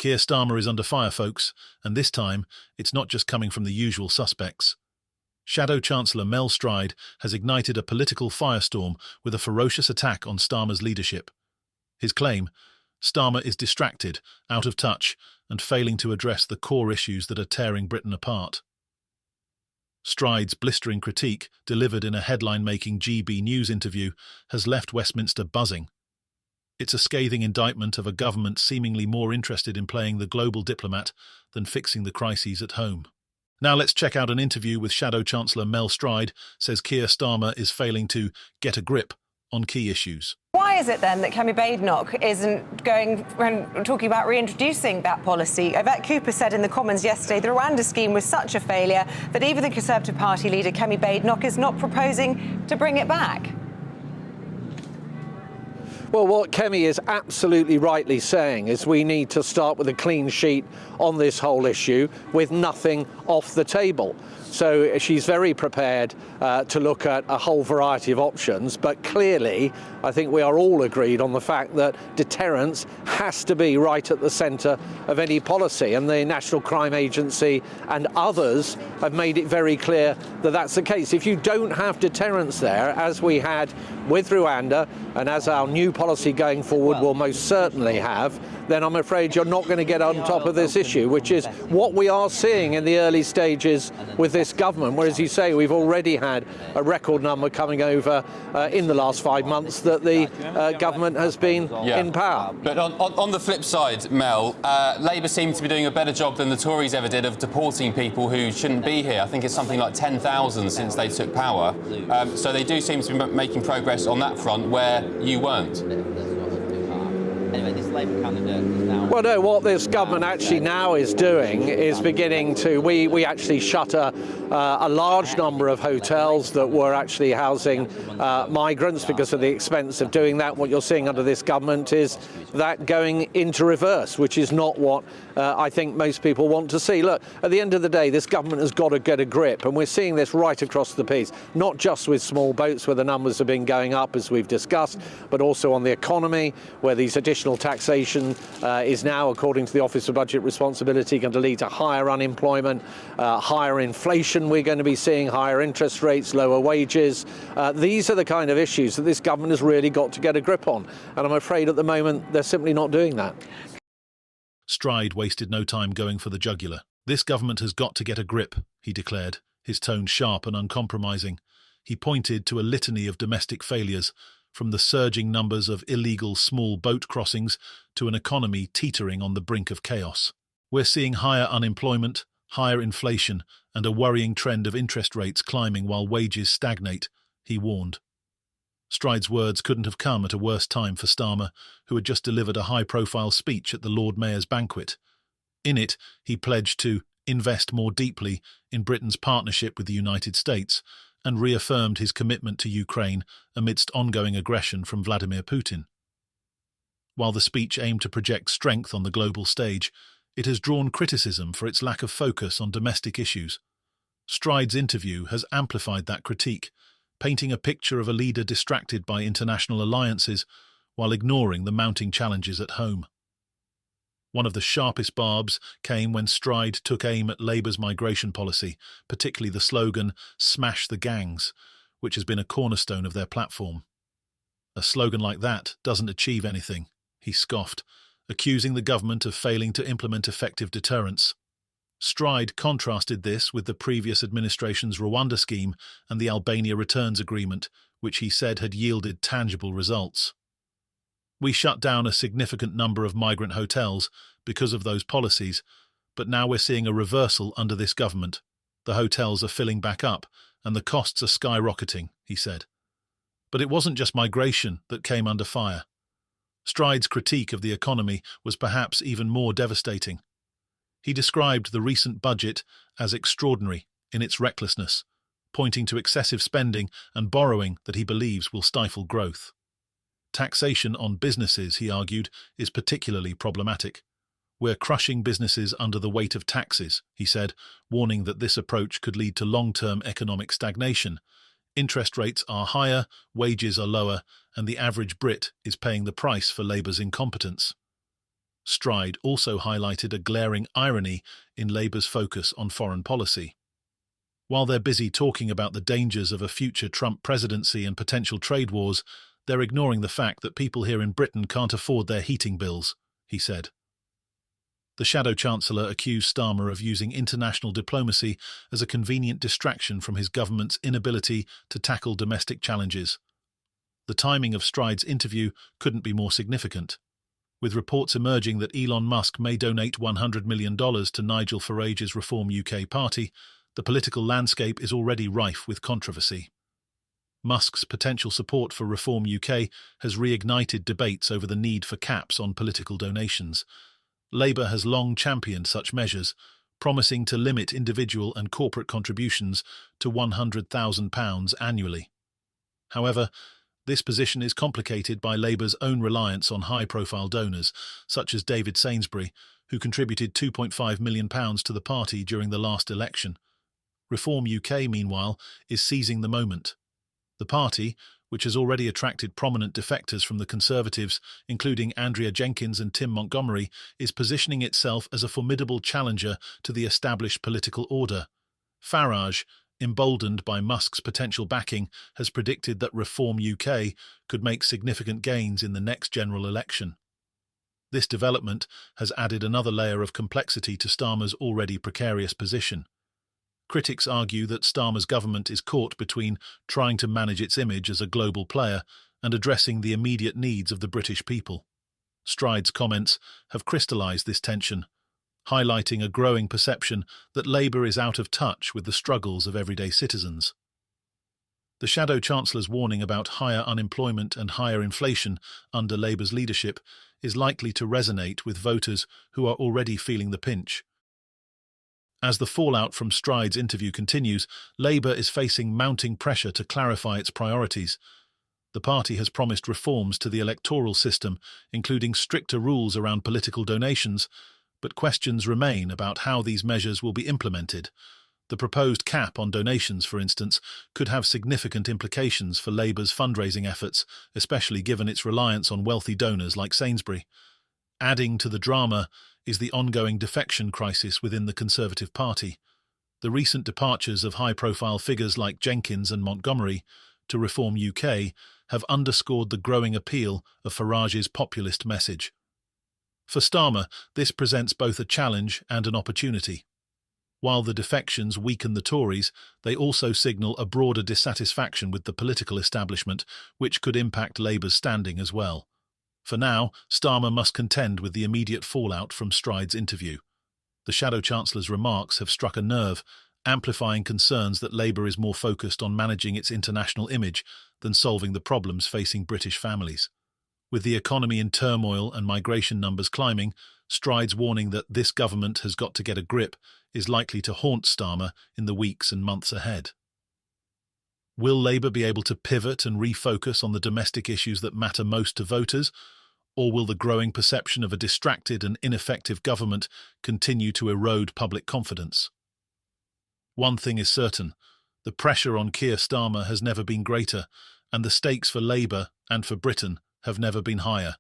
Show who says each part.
Speaker 1: Keir Starmer is under fire, folks, and this time it's not just coming from the usual suspects. Shadow Chancellor Mel Stride has ignited a political firestorm with a ferocious attack on Starmer's leadership. His claim: Starmer is distracted, out of touch, and failing to address the core issues that are tearing Britain apart. Stride's blistering critique, delivered in a headline-making GB News interview, has left Westminster buzzing. It's a scathing indictment of a government seemingly more interested in playing the global diplomat than fixing the crises at home. Now let's check out an interview with Shadow Chancellor Mel Stride says Keir Starmer is failing to get a grip on key issues.
Speaker 2: Why is it then that Kemi Badenoch isn't going when talking about reintroducing that policy? Yvette Cooper said in the Commons yesterday the Rwanda scheme was such a failure that even the Conservative Party leader Kemi Badenoch is not proposing to bring it back.
Speaker 3: Well, what Kemi is absolutely rightly saying is we need to start with a clean sheet on this whole issue with nothing off the table. So she's very prepared to look at a whole variety of options, but clearly I think we are all agreed on the fact that deterrence has to be right at the centre of any policy, and the National Crime Agency and others have made it very clear that that's the case. If you don't have deterrence there, as we had with Rwanda and as our new policy going forward will most certainly have, then I'm afraid you're not going to get on top of this issue, which is what we are seeing in the early stages with this government, where, as you say, we've already had a record number coming over in the last 5 months that the government has been in power.
Speaker 4: But on the flip side, Mel, Labour seem to be doing a better job than the Tories ever did of deporting people who shouldn't be here. I think it's something like 10,000 since they took power. So they do seem to be making progress on that front where you weren't.
Speaker 5: Anyway, this Labour candidate is now...
Speaker 3: Well, no, what this government actually now is doing is beginning to... We actually shut a large number of hotels that were actually housing migrants because of the expense of doing that. What you're seeing under this government is that going into reverse, which is not what I think most people want to see. Look, at the end of the day, this government has got to get a grip, and we're seeing this right across the piece, not just with small boats where the numbers have been going up, as we've discussed, but also on the economy, where these additional taxation is now, according to the Office of Budget Responsibility, going to lead to higher unemployment, higher inflation we're going to be seeing, higher interest rates, lower wages. These are the kind of issues that this government has really got to get a grip on. And I'm afraid at the moment they're simply not doing that.
Speaker 1: Stride wasted no time going for the jugular. This government has got to get a grip, he declared, his tone sharp and uncompromising. He pointed to a litany of domestic failures, from the surging numbers of illegal small boat crossings to an economy teetering on the brink of chaos. We're seeing higher unemployment, higher inflation, and a worrying trend of interest rates climbing while wages stagnate, he warned. Stride's words couldn't have come at a worse time for Starmer, who had just delivered a high-profile speech at the Lord Mayor's banquet. In it, he pledged to invest more deeply in Britain's partnership with the United States and reaffirmed his commitment to Ukraine amidst ongoing aggression from Vladimir Putin. While the speech aimed to project strength on the global stage, it has drawn criticism for its lack of focus on domestic issues. Stride's interview has amplified that critique, painting a picture of a leader distracted by international alliances while ignoring the mounting challenges at home. One of the sharpest barbs came when Stride took aim at Labour's migration policy, particularly the slogan, "Smash the gangs," which has been a cornerstone of their platform. A slogan like that doesn't achieve anything, he scoffed, accusing the government of failing to implement effective deterrence. Stride contrasted this with the previous administration's Rwanda scheme and the Albania Returns Agreement, which he said had yielded tangible results. We shut down a significant number of migrant hotels because of those policies, but now we're seeing a reversal under this government. The hotels are filling back up, and the costs are skyrocketing, he said. But it wasn't just migration that came under fire. Stride's critique of the economy was perhaps even more devastating. He described the recent budget as extraordinary in its recklessness, pointing to excessive spending and borrowing that he believes will stifle growth. Taxation on businesses, he argued, is particularly problematic. We're crushing businesses under the weight of taxes, he said, warning that this approach could lead to long-term economic stagnation. Interest rates are higher, wages are lower, and the average Brit is paying the price for Labour's incompetence. Stride also highlighted a glaring irony in Labour's focus on foreign policy. While they're busy talking about the dangers of a future Trump presidency and potential trade wars, they're ignoring the fact that people here in Britain can't afford their heating bills, he said. The Shadow Chancellor accused Starmer of using international diplomacy as a convenient distraction from his government's inability to tackle domestic challenges. The timing of Stride's interview couldn't be more significant. With reports emerging that Elon Musk may donate $100 million to Nigel Farage's Reform UK party, the political landscape is already rife with controversy. Musk's potential support for Reform UK has reignited debates over the need for caps on political donations. Labour has long championed such measures, promising to limit individual and corporate contributions to £100,000 annually. However, this position is complicated by Labour's own reliance on high-profile donors, such as David Sainsbury, who contributed £2.5 million to the party during the last election. Reform UK, meanwhile, is seizing the moment. The party, which has already attracted prominent defectors from the Conservatives, including Andrea Jenkins and Tim Montgomery, is positioning itself as a formidable challenger to the established political order. Farage, emboldened by Musk's potential backing, has predicted that Reform UK could make significant gains in the next general election. This development has added another layer of complexity to Starmer's already precarious position. Critics argue that Starmer's government is caught between trying to manage its image as a global player and addressing the immediate needs of the British people. Stride's comments have crystallised this tension, highlighting a growing perception that Labour is out of touch with the struggles of everyday citizens. The Shadow Chancellor's warning about higher unemployment and higher inflation under Labour's leadership is likely to resonate with voters who are already feeling the pinch. As the fallout from Stride's interview continues, Labour is facing mounting pressure to clarify its priorities. The party has promised reforms to the electoral system, including stricter rules around political donations, but questions remain about how these measures will be implemented. The proposed cap on donations, for instance, could have significant implications for Labour's fundraising efforts, especially given its reliance on wealthy donors like Sainsbury. Adding to the drama is the ongoing defection crisis within the Conservative Party. The recent departures of high-profile figures like Jenkins and Montgomery to Reform UK have underscored the growing appeal of Farage's populist message. For Starmer, this presents both a challenge and an opportunity. While the defections weaken the Tories, they also signal a broader dissatisfaction with the political establishment, which could impact Labour's standing as well. For now, Starmer must contend with the immediate fallout from Stride's interview. The Shadow Chancellor's remarks have struck a nerve, amplifying concerns that Labour is more focused on managing its international image than solving the problems facing British families. With the economy in turmoil and migration numbers climbing, Stride's warning that this government has got to get a grip is likely to haunt Starmer in the weeks and months ahead. Will Labour be able to pivot and refocus on the domestic issues that matter most to voters, or will the growing perception of a distracted and ineffective government continue to erode public confidence? One thing is certain, the pressure on Keir Starmer has never been greater, and the stakes for Labour and for Britain have never been higher.